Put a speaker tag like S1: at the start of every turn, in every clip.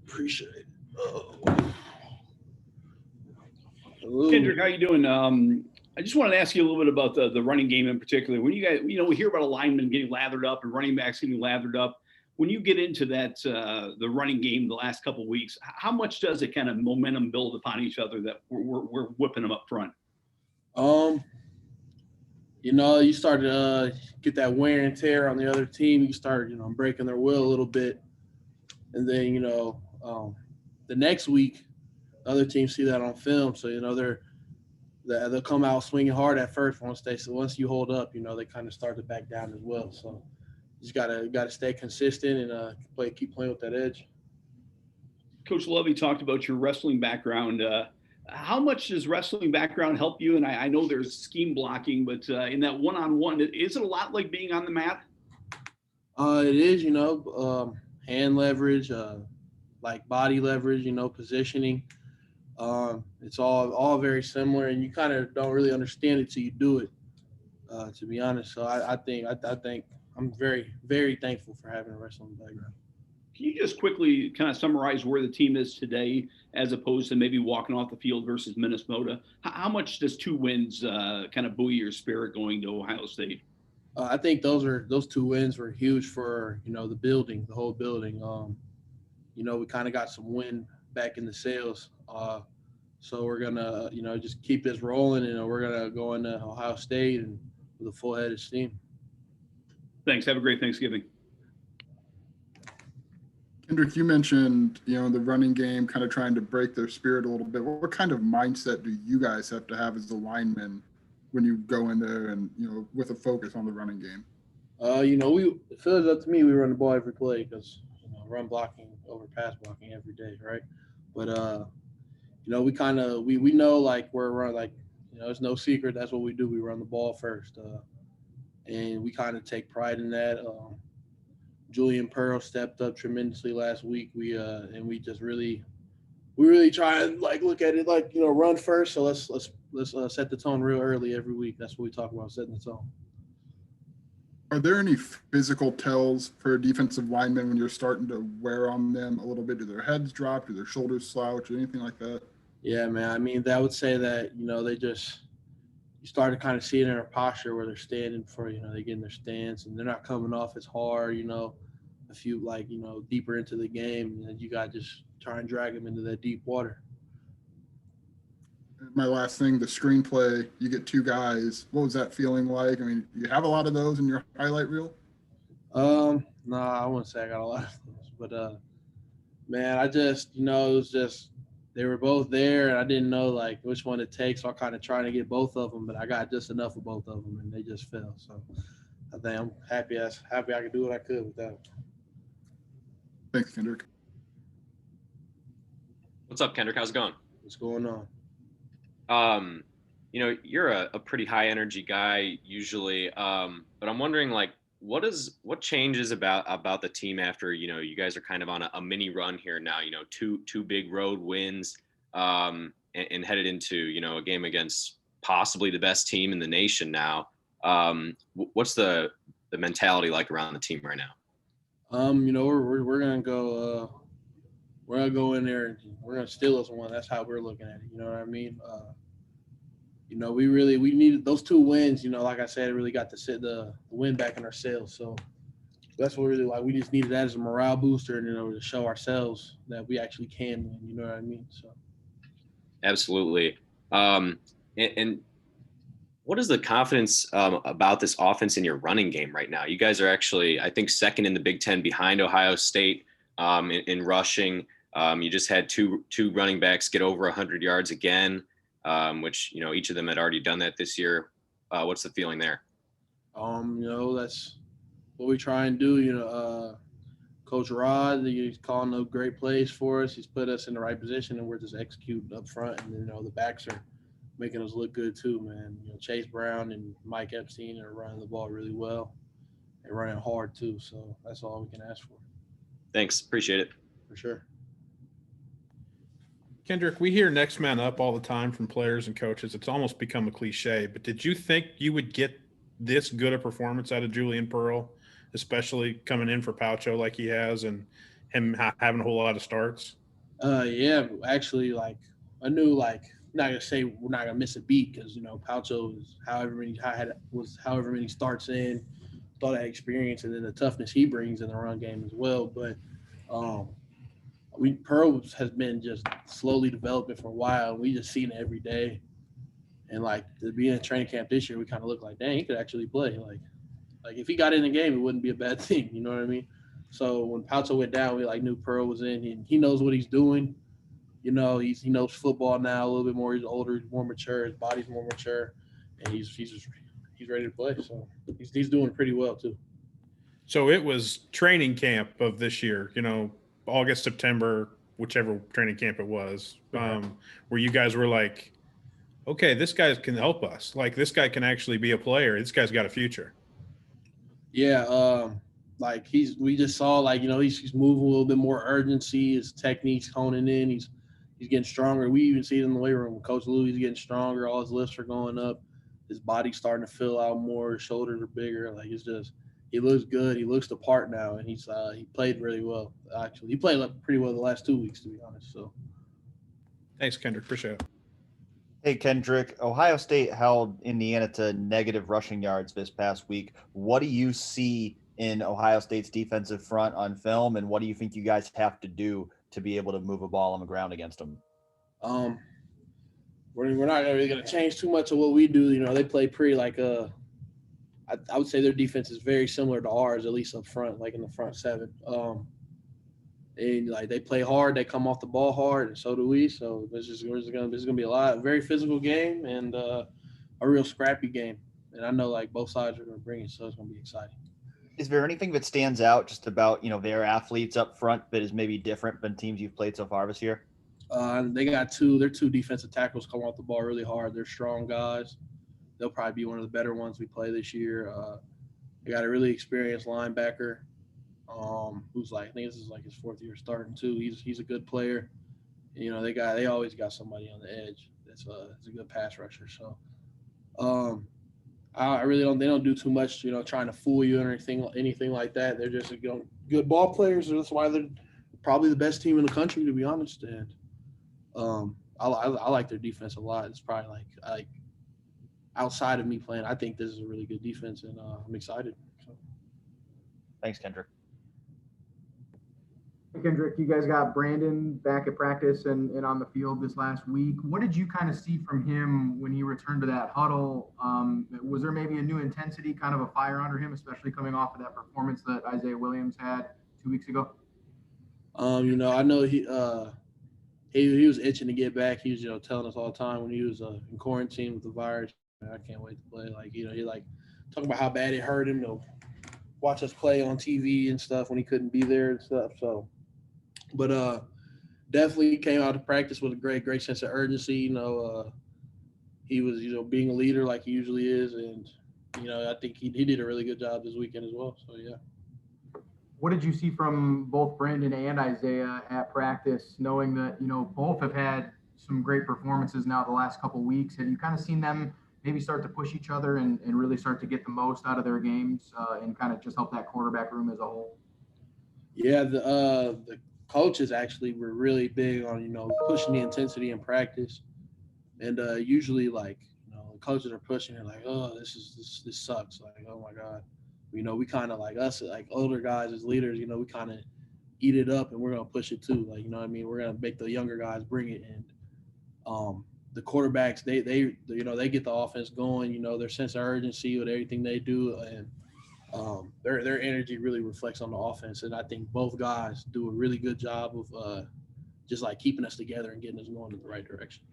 S1: Appreciate it. Oh.
S2: Kendrick, how you doing? I just wanted to ask you a little bit about the running game in particular. When you guys, we hear about a lineman getting lathered up and running backs getting lathered up. When you get into that, the running game the last couple of weeks, how much does it kind of momentum build upon each other that we're whipping them up front?
S1: You start to get that wear and tear on the other team. You start, breaking their will a little bit. And then, the next week, the other teams see that on film. So, they'll come out swinging hard at first once you hold up, they kind of start to back down as well. So you just gotta stay consistent and keep playing with that edge.
S2: Coach Lovey talked about your wrestling background. How much does wrestling background help you? And I know there's scheme blocking, but in that one-on-one, is it a lot like being on the mat?
S1: It is, hand leverage, like body leverage, positioning. It's all very similar, and you kind of don't really understand it till you do it. To be honest, so I think I'm very, very thankful for having a wrestling background.
S2: Can you just quickly kind of summarize where the team is today as opposed to maybe walking off the field versus Minnesota? How much does 2 wins kind of buoy your spirit going to Ohio State?
S1: I think those 2 wins were huge for, the whole building. We kind of got some wind back in the sails. So we're going to, just keep this rolling, and we're going to go into Ohio State and with a full head of steam.
S2: Thanks. Have a great Thanksgiving.
S3: Kendrick, you mentioned, the running game kind of trying to break their spirit a little bit. What kind of mindset do you guys have to have as the linemen when you go in there and, with a focus on the running game?
S1: It feels up to me, we run the ball every play because, run blocking over pass blocking every day, right? But, we know, like, we're run, like, it's no secret. That's what we do. We run the ball first. And we kind of take pride in that. Julian Pearl stepped up tremendously last week. We just really try and look at it run first. So let's set the tone real early every week. That's what we talk about, setting the tone.
S3: Are there any physical tells for defensive linemen when you're starting to wear on them a little bit? Do their heads drop? Do their shoulders slouch? Or anything like that?
S1: Yeah, man. I mean, I would say that you start to kind of see it in their posture where they're standing for, they get in their stance and they're not coming off as hard, a few deeper into the game, and you got to just try and drag them into that deep water.
S3: My last thing, the screenplay, you get 2 guys. What was that feeling like? I mean, you have a lot of those in your highlight reel?
S1: No, I wouldn't say I got a lot of those, but man, I just, it was just, they were both there, and I didn't know which one it takes. So I kind of trying to get both of them, but I got just enough of both of them, and they just fell. So I think I'm happy I could do what I could with that.
S3: Thanks, Kendrick.
S4: What's up, Kendrick? How's it going?
S1: What's going on?
S4: You're a pretty high energy guy usually, but I'm wondering what changes about the team after, you guys are kind of on a mini run here now, two big road wins, and headed into, a game against possibly the best team in the nation now. What's the mentality like around the team right now?
S1: We're gonna go. We're gonna go in there and we're gonna steal us one. That's how we're looking at it. You know what I mean? We needed those 2 wins. Like I said, it really got to sit the win back in our sails. So that's what really we just needed that as a morale booster, and to show ourselves that we actually can win. You know what I mean? So
S4: absolutely. And what is the confidence about this offense in your running game right now? You guys are actually, I think, second in the Big Ten behind Ohio State in rushing. You just had two running backs get over 100 yards again, which, each of them had already done that this year. What's the feeling there?
S1: That's what we try and do. Coach Rod, he's calling up great plays for us. He's put us in the right position, and we're just executing up front. And the backs are making us look good too, man. Chase Brown and Mike Epstein are running the ball really well. They're running hard too, so that's all we can ask for.
S4: Thanks, appreciate it.
S1: For sure.
S5: Kendrick, we hear next man up all the time from players and coaches. It's almost become a cliche, but did you think you would get this good a performance out of Julian Pearl, especially coming in for Palcho like he has, and him having a whole lot of starts?
S1: Yeah, actually, like I knew, like I'm not gonna say we're not gonna miss a beat because Palcho was however many starts in, with all that experience, and then the toughness he brings in the run game as well. But um, Pearl has been just slowly developing for a while. We just seen it every day, and like to be in training camp this year, we kind of look like, dang, he could actually play. Like if he got in the game, it wouldn't be a bad thing. You know what I mean? So when Palcho went down, we like knew Pearl was in, and he knows what he's doing. He knows football now a little bit more. He's older, he's more mature. His body's more mature, and he's ready to play. So he's doing pretty well too.
S5: So it was training camp of this year, August, September, whichever training camp it was, where you guys were like, okay, this guy can help us. Like this guy can actually be a player. This guy's got a future.
S1: Yeah, like we just saw he's moving a little bit more urgency. His technique's honing in. He's getting stronger. We even see it in the weight room. Coach Lou, he's getting stronger. All his lifts are going up. His body's starting to fill out more. His shoulders are bigger. Like it's just he looks good. He looks the part now, and he played really well. Actually, he played pretty well the last 2 weeks, to be honest. So,
S5: thanks, Kendrick. Appreciate it.
S6: Hey, Kendrick, Ohio State held Indiana to negative rushing yards this past week. What do you see in Ohio State's defensive front on film, and what do you think you guys have to do to be able to move a ball on the ground against them?
S1: We're not really going to change too much of what we do. They play pretty I would say their defense is very similar to ours, at least up front, like in the front seven. And like they play hard, they come off the ball hard, and so do we. So this is gonna be a very physical game and a real scrappy game. And I know like both sides are gonna bring it, so it's gonna be exciting.
S6: Is there anything that stands out just about their athletes up front that is maybe different than teams you've played so far this year?
S1: They got their two defensive tackles come off the ball really hard. They're strong guys. They'll probably be one of the better ones we play this year. They got a really experienced linebacker. Who's I think this is like his 4th year starting too. He's a good player. They always got somebody on the edge that's a good pass rusher. So I really don't. They don't do too much, trying to fool you or anything like that. They're just good ball players. That's why they're probably the best team in the country, to be honest. And I like their defense a lot. It's probably like outside of me playing, I think this is a really good defense, and I'm excited. So.
S6: Thanks, Kendrick.
S7: Kendrick, you guys got Brandon back at practice and on the field this last week. What did you kind of see from him when he returned to that huddle? Was there maybe a new intensity, kind of a fire under him, especially coming off of that performance that Isaiah Williams had 2 weeks ago?
S1: I know he was itching to get back. He was, telling us all the time when he was in quarantine with the virus. I can't wait to play. He talking about how bad it hurt him to watch us play on TV and stuff when he couldn't be there and stuff. So. But definitely came out to practice with a great sense of urgency. He was, being a leader like he usually is. And, I think he did a really good job this weekend as well. So, yeah.
S7: What did you see from both Brandon and Isaiah at practice, knowing that, both have had some great performances now the last couple of weeks? Have you kind of seen them maybe start to push each other and really start to get the most out of their games and kind of just help that quarterback room as a whole?
S1: Yeah, the coaches actually were really big on, pushing the intensity in practice. And usually coaches are pushing it like, oh, this sucks. Like, oh my God. We kind of like us, like older guys as leaders, we kind of eat it up and we're going to push it too. Like, we're going to make the younger guys bring it. And the quarterbacks, they get the offense going, their sense of urgency with everything they do. And their energy really reflects on the offense, and I think both guys do a really good job of just keeping us together and getting us going in the right direction.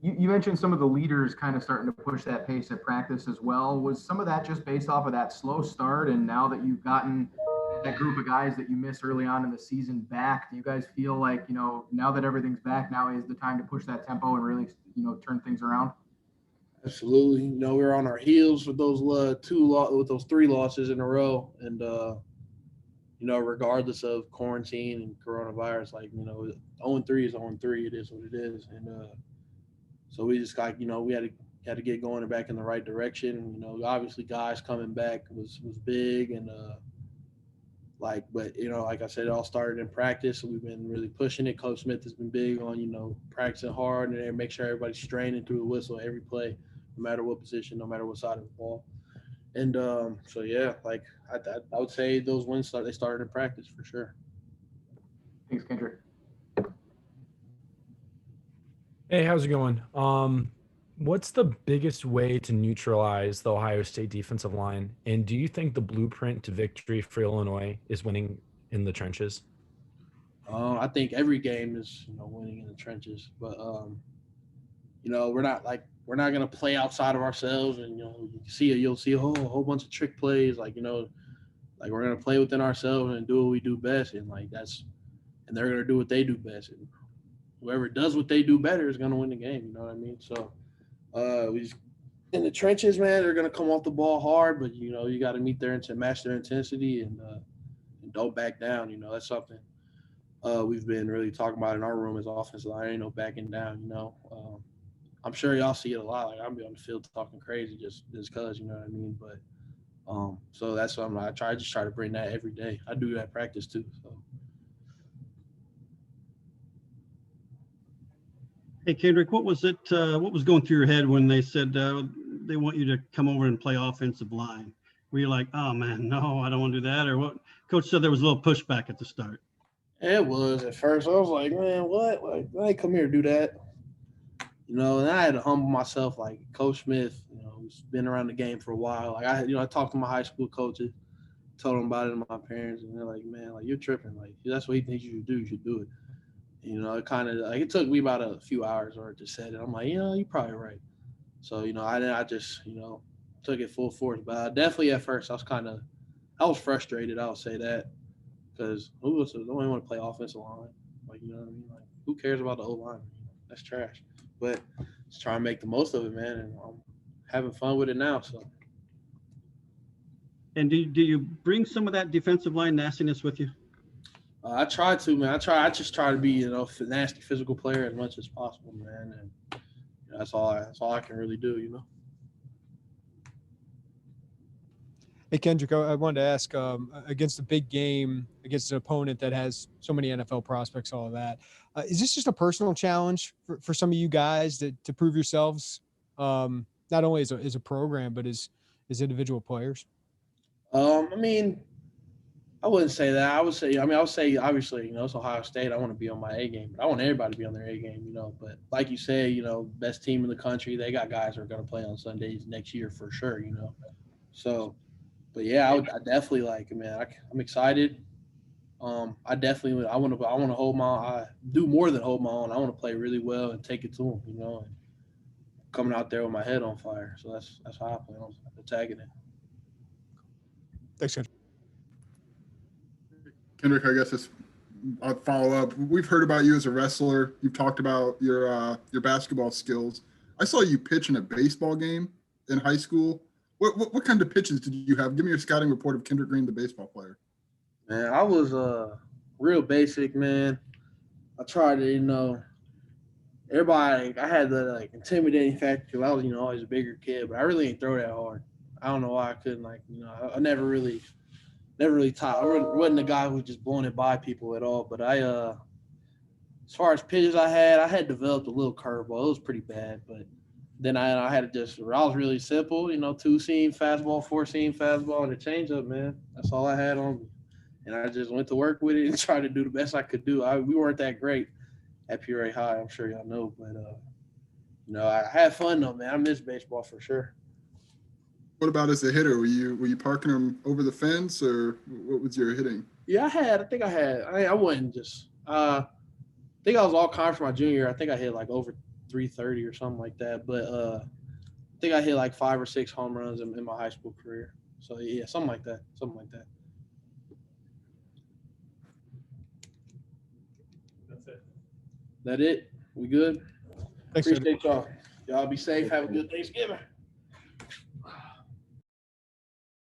S7: You mentioned some of the leaders kind of starting to push that pace at practice as well. Was some of that just based off of that slow start, and now that you've gotten that group of guys that you missed early on in the season back, do you guys feel like, now that everything's back, now is the time to push that tempo and really, turn things around?
S1: Absolutely. We were on our heels with those 3 losses in a row. And, regardless of quarantine and coronavirus, 0-3 is 0-3. It is what it is. And so we just got, we had to get going back in the right direction. Obviously guys coming back was big. And But like I said, it all started in practice. So we've been really pushing it. Coach Smith has been big on, practicing hard and then make sure everybody's straining through the whistle every play, no matter what position, no matter what side of the ball. And so yeah, I would say those wins they started in practice for sure.
S7: Thanks, Kendrick.
S8: Hey, how's it going? What's the biggest way to neutralize the Ohio State defensive line? And do you think the blueprint to victory for Illinois is winning in the trenches?
S1: I think every game is, winning in the trenches, but we're not gonna play outside of ourselves, and you'll see a whole bunch of trick plays, we're gonna play within ourselves and do what we do best, and and they're gonna do what they do best, and whoever does what they do better is gonna win the game. You know what I mean? So we just in the trenches, man. They're gonna come off the ball hard, but you got to meet match their intensity, and don't back down. That's something we've been really talking about in our room as offensive line. Ain't no backing down. I'm sure y'all see it a lot. I'll be on the field talking crazy just because, you know what I mean? But so that's what I try to bring that every day. I do that at practice too. So.
S9: Hey, Kendrick, what was going through your head when they said they want you to come over and play offensive line? Were you like, oh man, no, I don't want to do that? Or what? Coach said there was a little pushback at the start.
S1: It was at first. I was like, man, what? I ain't come here to do that. And I had to humble myself. Coach Smith, who's been around the game for a while. I talked to my high school coaches, told them about it to my parents, and they're like, man, you're tripping. That's what he thinks you should do. You should do it. It kind of it took me about a few hours or to say it. I'm like, you're probably right. So, I just, took it full force. But definitely at first I was frustrated. I'll say that, because who else don't even want to play offensive line? You know what I mean? Who cares about the O-line? That's trash. But just trying to make the most of it, man. And I'm having fun with it now. So.
S9: And do you bring some of that defensive line nastiness with you?
S1: I try to, man. I just try to be, a nasty physical player as much as possible, man. And that's all I can really do,
S10: Hey, Kendrick, I wanted to ask, against a big game, against an opponent that has so many NFL prospects, all of that, is this just a personal challenge for some of you guys to prove yourselves, not only as a program, but as individual players?
S1: I wouldn't say that. I would say, obviously, it's Ohio State. I want to be on my A game, but I want everybody to be on their A game, But like you say, best team in the country. They got guys who are going to play on Sundays next year for sure, So, but yeah, I definitely I'm excited. I want to hold I do more than hold my own. I want to play really well and take it to them, and coming out there with my head on fire. So that's how I plan on attacking it.
S10: Thanks, Kendrick.
S3: Kendrick, I guess I'll follow up. We've heard about you as a wrestler. You've talked about your basketball skills. I saw you pitch in a baseball game in high school. What kind of pitches did you have? Give me your scouting report of Kendrick Green, the baseball player.
S1: Man, I was real basic, man. I tried to, everybody. I had the intimidating factor because I was, always a bigger kid, but I really didn't throw that hard. I don't know why I couldn't. I never really taught. I wasn't the guy who was just blowing it by people at all. But as far as pitches I had developed a little curveball. It was pretty bad, but then I had I was really simple, 2-seam fastball, 4-seam fastball, and a changeup, man. That's all I had on me. And I just went to work with it and tried to do the best I could do. We weren't that great at Puree High, I'm sure y'all know, but I had fun though, man. I miss baseball for sure.
S3: What about as a hitter? Were you parking them over the fence, or what was your hitting?
S1: Yeah, I wouldn't just. I think I was all conference my junior year. I think I hit over 330 or something like that. But I think I hit 5 or 6 home runs in my high school career. So yeah, something like that.
S8: That's it.
S1: That it? We good?
S10: Thanks,
S1: Appreciate y'all. Y'all be safe. Have a good Thanksgiving.